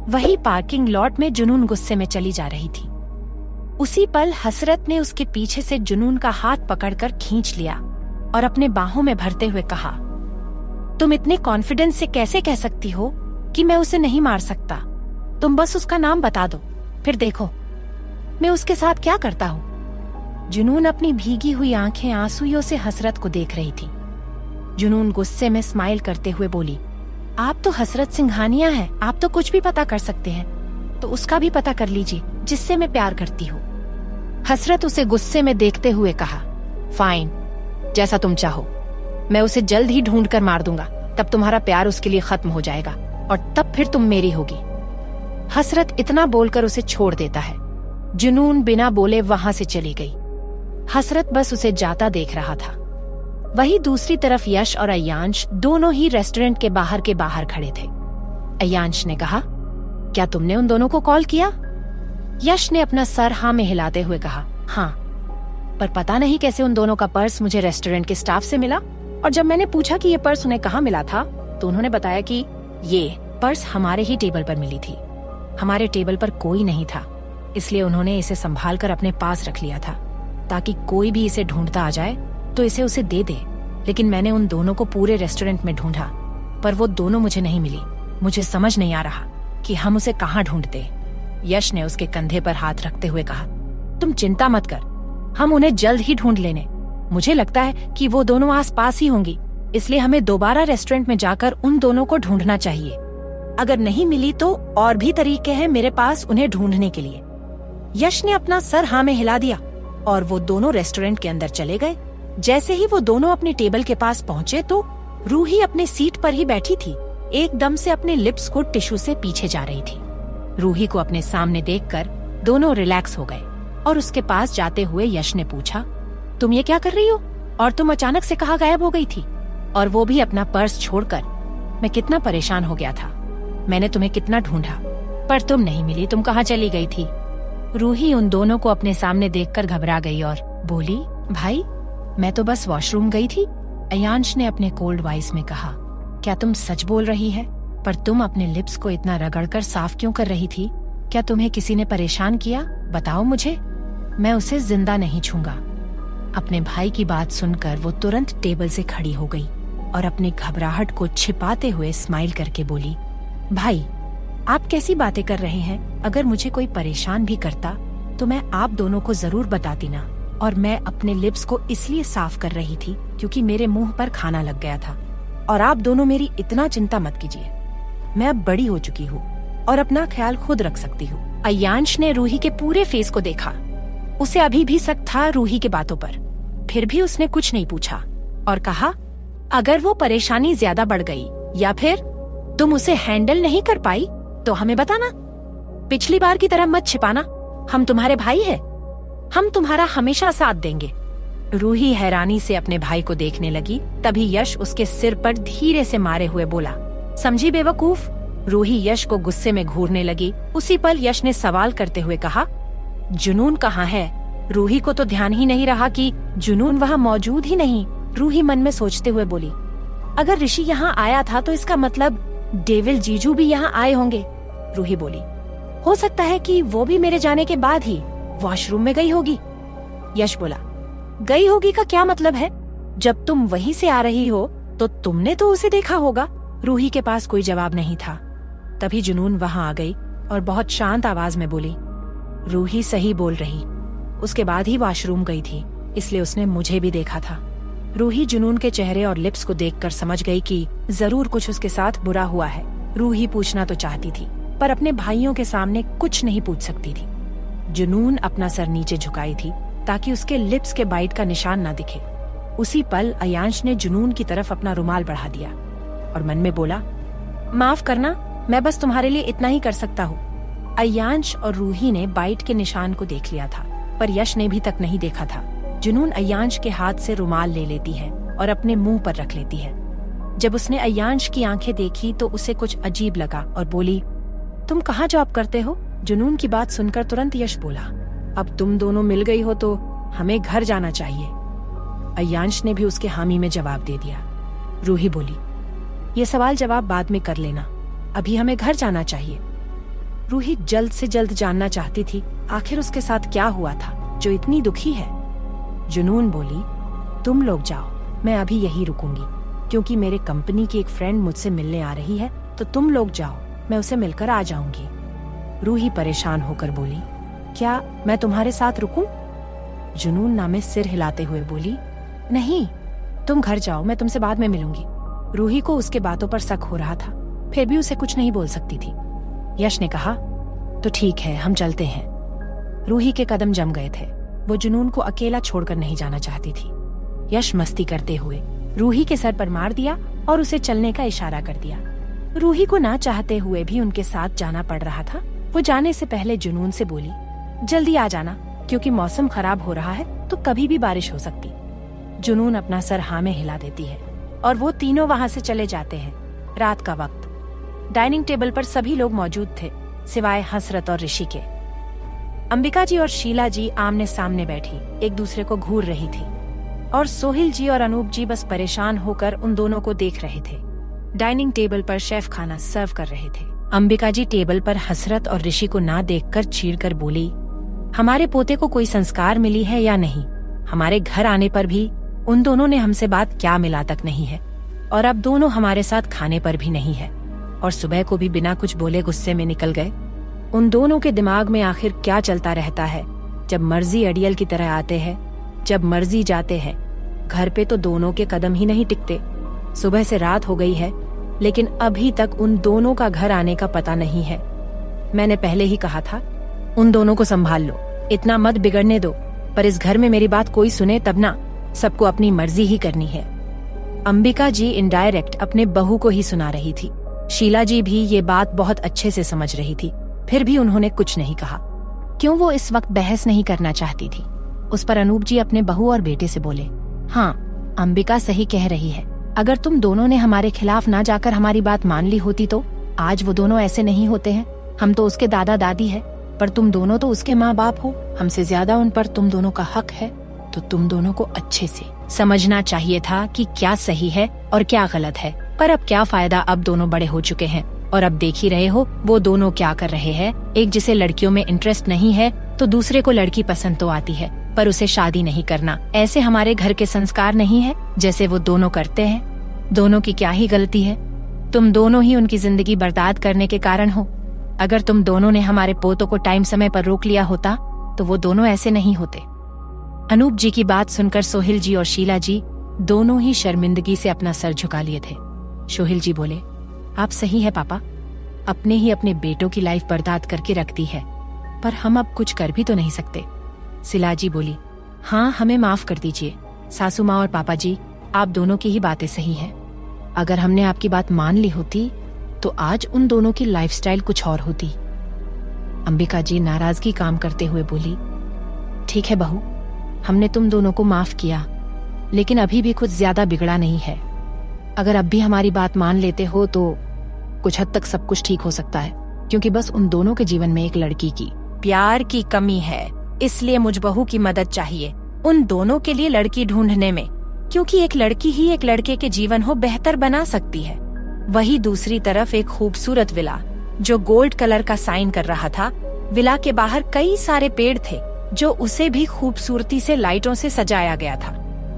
वही parking lot में जुनून गुस्से में चली जा रही थी। उसी पल हसरत ने उसके पीछे से जुनून का हाथ पकड़कर खींच लिया और अपने बाहों में भरते हुए कहा, तुम इतने कॉन्फिडेंस से कैसे कह सकती हो कि मैं उसे नहीं मार सकता? तुम बस उसका नाम बता दो, फिर देखो मैं उसके साथ क्या करता हूँ। जुनून अपनी भीगी हुई आंखें आंसुओं से हसरत को देख रही थी। जुनून गुस्से में स्माइल करते हुए बोली, आप तो हसरत सिंघानिया हैं, आप तो कुछ भी पता कर सकते हैं, तो उसका भी पता कर लीजिए जिससे मैं प्यार करती हूँ। हसरत उसे गुस्से में देखते हुए कहा, फाइन, जैसा तुम चाहो, मैं उसे जल्द ही ढूंढ कर मार दूंगा, तब तुम्हारा प्यार उसके लिए खत्म हो जाएगा और तब फिर तुम मेरी होगी। हसरत इतना बोलकर उसे छोड़ देता है। जुनून बिना बोले वहां से चली गई। हसरत बस उसे जाता देख रहा था। वहीं दूसरी तरफ यश और अय्यांश दोनों ही रेस्टोरेंट के बाहर खड़े थे। अय्यांश ने कहा, क्या तुमने उन दोनों को कॉल किया? यश ने अपना सर हाँ में हिलाते हुए कहा, हाँ, पर पता नहीं कैसे उन दोनों का पर्स मुझे रेस्टोरेंट के स्टाफ से मिला, और जब मैंने पूछा कि ये पर्स उन्हें कहाँ मिला था तो उन्होंने बताया कि ये पर्स हमारे ही टेबल पर मिली थी। हमारे टेबल पर कोई नहीं था, इसलिए उन्होंने इसे संभाल कर अपने पास रख लिया था ताकि कोई भी इसे ढूंढता आ जाए तो इसे उसे दे दे। लेकिन मैंने उन दोनों को पूरे रेस्टोरेंट में ढूंढा, पर वो दोनों मुझे नहीं मिली। मुझे समझ नहीं आ रहा कि हम उसे कहाँ ढूंढते। यश ने उसके कंधे पर हाथ रखते हुए कहा, तुम चिंता मत कर, हम उन्हें जल्द ही ढूंढ लेने। मुझे लगता है कि वो दोनों आसपास ही होंगी, इसलिए हमें दोबारा रेस्टोरेंट में जाकर उन दोनों को ढूंढना चाहिए। अगर नहीं मिली तो और भी तरीके हैं मेरे पास उन्हें ढूंढने के लिए। यश ने अपना सर हाँ में हिला दिया और वो दोनों रेस्टोरेंट के अंदर चले गए। जैसे ही वो दोनों अपने टेबल के पास पहुँचे तो रूही अपने सीट पर ही बैठी थी, एकदम से अपने लिप्स को टिश्यू से पीछे जा रही थी। रूही को अपने सामने देखकर दोनों रिलैक्स हो गए और उसके पास जाते हुए यश ने पूछा, तुम ये क्या कर रही हो? और तुम अचानक से कहाँ गायब हो गई थी? और वो भी अपना पर्स छोड़कर। मैं कितना परेशान हो गया था, मैंने तुम्हें कितना ढूंढा पर तुम नहीं मिली, तुम कहाँ चली गई थी? रूही उन दोनों को अपने सामने देखकर घबरा गई और बोली, भाई मैं तो बस वॉशरूम गई थी। अय्यांश ने अपने कोल्ड वॉइस में कहा, क्या तुम सच बोल रही है? पर तुम अपने लिप्स को इतना रगड़कर साफ क्यों कर रही थी? क्या तुम्हें किसी ने परेशान किया? बताओ मुझे, मैं उसे जिंदा नहीं छूंगा। अपने भाई की बात सुनकर वो तुरंत टेबल से खड़ी हो गई और अपनी घबराहट को छिपाते हुए स्माइल करके बोली, भाई आप कैसी बातें कर रहे हैं? अगर मुझे कोई परेशान भी करता तो मैं आप दोनों को जरूर बताती ना। और मैं अपने लिप्स को इसलिए साफ कर रही थी क्योंकि मेरे मुंह पर खाना लग गया था। और आप दोनों मेरी इतना चिंता मत कीजिए, मैं अब बड़ी हो चुकी हूँ और अपना ख्याल खुद रख सकती हूँ। अय्यांश ने रूही के पूरे फेस को देखा। उसे अभी भी शक था रूही की बातों पर, फिर भी उसने कुछ नहीं पूछा और कहा, अगर वो परेशानी ज्यादा बढ़ गई या फिर तुम उसे हैंडल नहीं कर पाई तो हमें बताना। पिछली बार की तरह मत छिपाना, हम तुम्हारे भाई हैं, हम तुम्हारा हमेशा साथ देंगे। रूही हैरानी से अपने भाई को देखने लगी। तभी यश उसके सिर पर धीरे से मारे हुए बोला, समझी बेवकूफ। रूही यश को गुस्से में घूरने लगी। उसी पल यश ने सवाल करते हुए कहा, जुनून कहाँ है? रूही को तो ध्यान ही नहीं रहा कि जुनून वहाँ मौजूद ही नहीं। रूही मन में सोचते हुए बोली, अगर ऋषि यहाँ आया था तो इसका मतलब डेविल जीजू भी यहाँ आए होंगे। रूही बोली, हो सकता है कि वो भी मेरे जाने के बाद ही वॉशरूम में गई होगी। यश बोला, गई होगी का क्या मतलब है? जब तुम वहीं से आ रही हो तो तुमने तो उसे देखा होगा। रूही के पास कोई जवाब नहीं था। तभी जुनून वहाँ आ गई और बहुत शांत आवाज में बोली, रूही सही बोल रही, उसके बाद ही वॉशरूम गई थी, इसलिए उसने मुझे भी देखा था। रूही जुनून के चेहरे और लिप्स को देखकर समझ गई कि जरूर कुछ उसके साथ बुरा हुआ है। रूही पूछना तो चाहती थी पर अपने भाइयों के सामने कुछ नहीं पूछ सकती थी। जुनून अपना सर नीचे झुकाई थी ताकि उसके लिप्स के बाइट का निशान न दिखे। उसी पल अय्यांश ने जुनून की तरफ अपना रुमाल बढ़ा दिया और मन में बोला, माफ करना, मैं बस तुम्हारे लिए इतना ही कर सकता हूँ। अय्यांश और रूही ने बाइट के निशान को देख लिया था पर यश ने भी तक नहीं देखा था। जुनून अय्यांश के हाथ से रुमाल ले लेती है और अपने मुंह पर रख लेती है। जब उसने अय्यांश की आंखें देखी तो उसे कुछ अजीब लगा और बोली, तुम कहाँ जॉब करते हो? जुनून की बात सुनकर तुरंत यश बोला, अब तुम दोनों मिल गई हो तो हमें घर जाना चाहिए। अय्यांश ने भी उसके हामी में जवाब दे दिया। रूही बोली, ये सवाल जवाब बाद में कर लेना, अभी हमें घर जाना चाहिए। रूही जल्द से जल्द जानना चाहती थी आखिर उसके साथ क्या हुआ था जो इतनी दुखी है। जुनून बोली, तुम लोग जाओ, मैं अभी यही रुकूंगी क्योंकि मेरे कंपनी की एक फ्रेंड मुझसे मिलने आ रही है, तो तुम लोग जाओ, मैं उसे मिलकर आ जाऊंगी। रूही परेशान होकर बोली, क्या मैं तुम्हारे साथ रुकूं? जुनून नामे सिर हिलाते हुए बोली, नहीं, तुम घर जाओ, मैं तुमसे बाद में मिलूंगी। रूही को उसके बातों पर शक हो रहा था, फिर भी उसे कुछ नहीं बोल सकती थी। यश ने कहा, तो ठीक है, हम चलते हैं। रूही के कदम जम गए थे, वो जुनून को अकेला छोड़कर नहीं जाना चाहती थी। यश मस्ती करते हुए रूही के सर पर मार दिया और उसे चलने का इशारा कर दिया। रूही को ना चाहते हुए भी उनके साथ जाना पड़ रहा था। वो जाने से पहले जुनून से बोली, जल्दी आ जाना क्योंकि मौसम खराब हो रहा है तो कभी भी बारिश हो सकती। जुनून अपना सर हाँ में हिला देती है और वो तीनों वहाँ से चले जाते हैं। रात का वक्त, डाइनिंग टेबल पर सभी लोग मौजूद थे सिवाय हसरत और ऋषि के। अंबिका जी और शीला जी आमने सामने बैठी एक दूसरे को घूर रही थी और सोहिल जी और अनूप जी बस परेशान होकर उन दोनों को देख रहे थे। डाइनिंग टेबल पर शेफ खाना सर्व कर रहे थे। अंबिका जी टेबल पर हसरत और ऋषि को ना देखकर चीढ़कर बोली, हमारे पोते को कोई संस्कार मिली है या नहीं? हमारे घर आने पर भी उन दोनों ने हमसे बात क्या मिला तक नहीं है और अब दोनों हमारे साथ खाने पर भी नहीं है और सुबह को भी बिना कुछ बोले गुस्से में निकल गए। उन दोनों के दिमाग में आखिर क्या चलता रहता है? जब मर्जी अड़ियल की तरह आते हैं, जब मर्जी जाते हैं। घर पे तो दोनों के कदम ही नहीं टिकते। सुबह से रात हो गई है लेकिन अभी तक उन दोनों का घर आने का पता नहीं है। मैंने पहले ही कहा था, उन दोनों को संभाल लो, इतना मत बिगड़ने दो, पर इस घर में मेरी बात कोई सुने तब ना, सबको अपनी मर्जी ही करनी है। अंबिका जी इनडायरेक्ट अपने बहू को ही सुना रही थी। शीला जी भी ये बात बहुत अच्छे से समझ रही थी, फिर भी उन्होंने कुछ नहीं कहा। क्यों वो इस वक्त बहस नहीं करना चाहती थी। उस पर अनूप जी अपने बहू और बेटे से बोले, हाँ, अंबिका सही कह रही है, अगर तुम दोनों ने हमारे खिलाफ ना जाकर हमारी बात मान ली होती तो आज वो दोनों ऐसे नहीं होते हैं। हम तो उसके दादा दादी है, पर तुम दोनों तो उसके माँ बाप हो, हमसे ज्यादा उन पर तुम दोनों का हक है। तो तुम दोनों को अच्छे से समझना चाहिए था कि क्या सही है और क्या गलत है। पर अब क्या फायदा, अब दोनों बड़े हो चुके हैं और अब देख ही रहे हो वो दोनों क्या कर रहे हैं। एक जिसे लड़कियों में इंटरेस्ट नहीं है तो दूसरे को लड़की पसंद तो आती है पर उसे शादी नहीं करना। ऐसे हमारे घर के संस्कार नहीं है जैसे वो दोनों करते हैं। दोनों की क्या ही गलती है? तुम दोनों ही उनकी जिंदगी बर्बाद करने के कारण हो। अगर तुम दोनों ने हमारे पोतों को टाइम समय पर रोक लिया होता तो वो दोनों ऐसे नहीं होते। अनूप जी की बात सुनकर सोहिल जी और शीला जी दोनों ही शर्मिंदगी से अपना सर झुका लिए थे। सोहिल जी बोले, आप सही है पापा, अपने ही अपने बेटों की लाइफ बर्बाद करके रख दी है, पर हम अब कुछ कर भी तो नहीं सकते। शीला जी बोली, हाँ, हमें माफ कर दीजिए सासू माँ और पापा जी, आप दोनों की ही बातें सही हैं। अगर हमने आपकी बात मान ली होती तो आज उन दोनों की लाइफस्टाइल कुछ और होती। अंबिका जी नाराजगी काम करते हुए बोली, ठीक है बहू, हमने तुम दोनों को माफ किया, लेकिन अभी भी कुछ ज्यादा बिगड़ा नहीं है। अगर अब भी हमारी बात मान लेते हो तो कुछ हद तक सब कुछ ठीक हो सकता है, क्योंकि बस उन दोनों के जीवन में एक लड़की की प्यार की कमी है, इसलिए मुझ बहू की मदद चाहिए उन दोनों के लिए लड़की ढूंढने में, क्योंकि एक लड़की ही एक लड़के के जीवन को बेहतर बना सकती है। वही दूसरी तरफ एक खूबसूरत विला जो गोल्ड कलर का साइन कर रहा था। विला के बाहर कई सारे पेड़ थे जो उसे भी खूबसूरती से लाइटों से सजाया गया था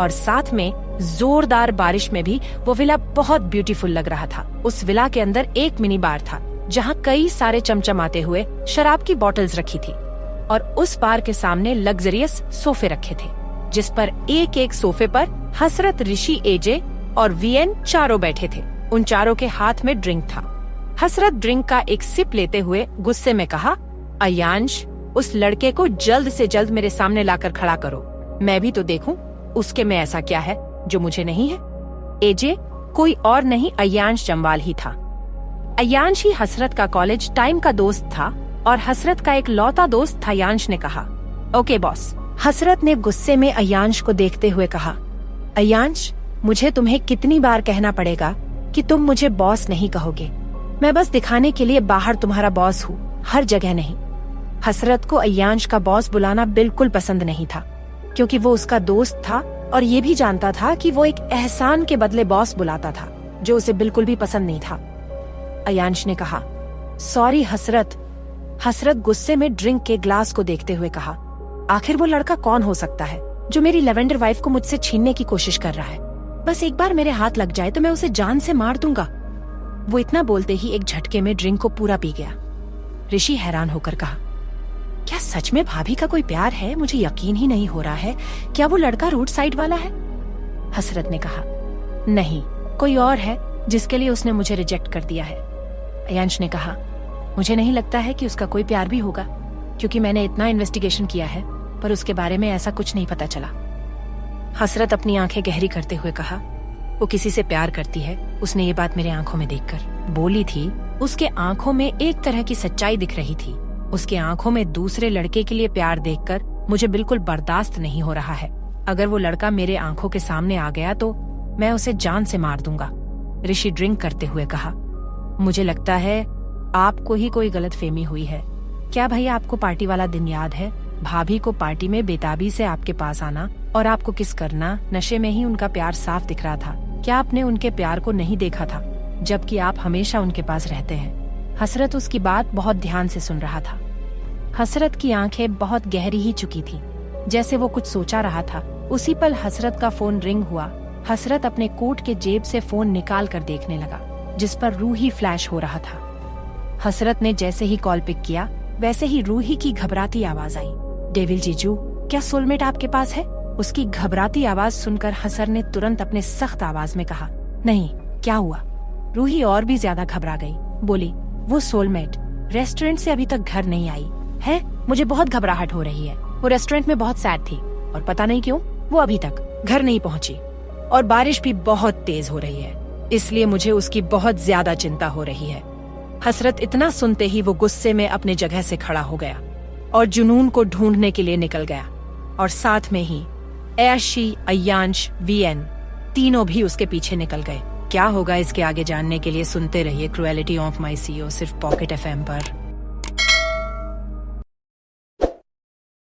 और साथ में जोरदार बारिश में भी वो विला बहुत ब्यूटीफुल लग रहा था। उस विला के अंदर एक मिनी बार था जहाँ कई सारे चमचमाते हुए शराब की बॉटल्स रखी थी और उस बार के सामने लग्जरियस सोफे रखे थे जिस पर एक एक सोफे पर हसरत, ऋषि, एजे और वीएन चारों बैठे थे। उन चारों के हाथ में ड्रिंक था। हसरत ड्रिंक का एक सिप लेते हुए गुस्से में कहा, अयांश, उस लड़के को जल्द से जल्द मेरे सामने लाकर खड़ा करो, मैं भी तो देखूं उसके में ऐसा क्या है जो मुझे नहीं है। एजे कोई और नहीं, अयांश जम्वाल ही था। अयांश ही हसरत का कॉलेज टाइम का दोस्त था और हसरत का एक लौता दोस्त था। अयांश ने कहा, ओके बॉस। हसरत ने गुस्से में अयांश को देखते हुए कहा, अयांश, मुझे तुम्हें कितनी बार कहना पड़ेगा कि तुम मुझे बॉस नहीं कहोगे। मैं बस दिखाने के लिए बाहर तुम्हारा बॉस हूँ, हर जगह नहीं। हसरत को अयांश का बॉस बुलाना बिल्कुल पसंद नहीं था क्योंकि वो उसका दोस्त था और ये भी जानता था कि वो एक एहसान के बदले बॉस बुलाता था जो उसे बिल्कुल भी पसंद नहीं था। अयांश ने कहा, सॉरी हसरत, हसरत गुस्से में ड्रिंक के ग्लास को देखते हुए कहा, आखिर वो लड़का कौन हो सकता है जो मेरी लेवेंडर वाइफ को मुझसे छीनने की कोशिश कर रहा है? बस एक बार मेरे हाथ लग जाए तो मैं उसे जान से मार दूंगा। वो इतना बोलते ही एक झटके में ड्रिंक को पूरा पी गया। ऋषि हैरान होकर कहा, क्या सच में भाभी का कोई प्यार है? मुझे यकीन ही नहीं हो रहा है। क्या वो लड़का रोड साइड वाला है? हसरत ने कहा, नहीं, कोई और है जिसके लिए उसने मुझे रिजेक्ट कर दिया है। अयांश ने कहा, मुझे नहीं लगता है कि उसका कोई प्यार भी होगा, क्योंकि मैंने इतना इन्वेस्टिगेशन किया है पर उसके बारे में ऐसा कुछ नहीं पता चला। हसरत अपनी आंखें गहरी करते हुए कहा, वो किसी से प्यार करती है, उसने ये बात मेरे आंखों में देखकर बोली थी। उसके आंखों में एक तरह की सच्चाई दिख रही थी। उसके आंखों में दूसरे लड़के के लिए प्यार देखकर मुझे बिल्कुल बर्दाश्त नहीं हो रहा है। अगर वो लड़का मेरे आंखों के सामने आ गया तो मैं उसे जान से मार दूंगा। ऋषि ड्रिंक करते हुए कहा, मुझे लगता है आपको ही कोई गलतफहमी हुई है। क्या भैया आपको पार्टी वाला दिन याद है? भाभी को पार्टी में बेताबी से आपके पास आना और आपको किस करना, नशे में ही उनका प्यार साफ दिख रहा था। क्या आपने उनके प्यार को नहीं देखा था, जबकि आप हमेशा उनके पास रहते हैं? हसरत उसकी बात बहुत ध्यान से सुन रहा था। हसरत की आंखें बहुत गहरी ही चुकी थी, जैसे वो कुछ सोचा रहा था। उसी पल हसरत का फोन रिंग हुआ। हसरत अपने कोट के जेब से फोन निकाल कर देखने लगा, जिस पर रूही फ्लैश हो रहा था। हसरत ने जैसे ही कॉल पिक किया, वैसे ही रूही की घबराती आवाज आई, डेविल जीजू, क्या सोलमेट आपके पास है? उसकी घबराती आवाज सुनकर हसर ने तुरंत अपने सख्त आवाज में कहा, नहीं, क्या हुआ? रूही और भी ज्यादा घबरा गई, बोली, वो सोलमेट रेस्टोरेंट से अभी तक घर नहीं आई है। मुझे बहुत घबराहट हो रही है। वो रेस्टोरेंट में बहुत सैड थी और पता नहीं क्यों वो अभी तक घर नहीं पहुंची, और बारिश भी बहुत तेज हो रही है, इसलिए मुझे उसकी बहुत ज्यादा चिंता हो रही है। हसरत इतना सुनते ही वो गुस्से में अपने जगह से खड़ा हो गया और जुनून को ढूंढने के लिए निकल गया, और साथ में ही ऐशी, अयांश, वीएन तीनों भी उसके पीछे निकल गए। क्या होगा इसके आगे जानने के लिए सुनते रहिए क्रुएलिटी ऑफ माई सीईओ, सिर्फ पॉकेट एफएम पर।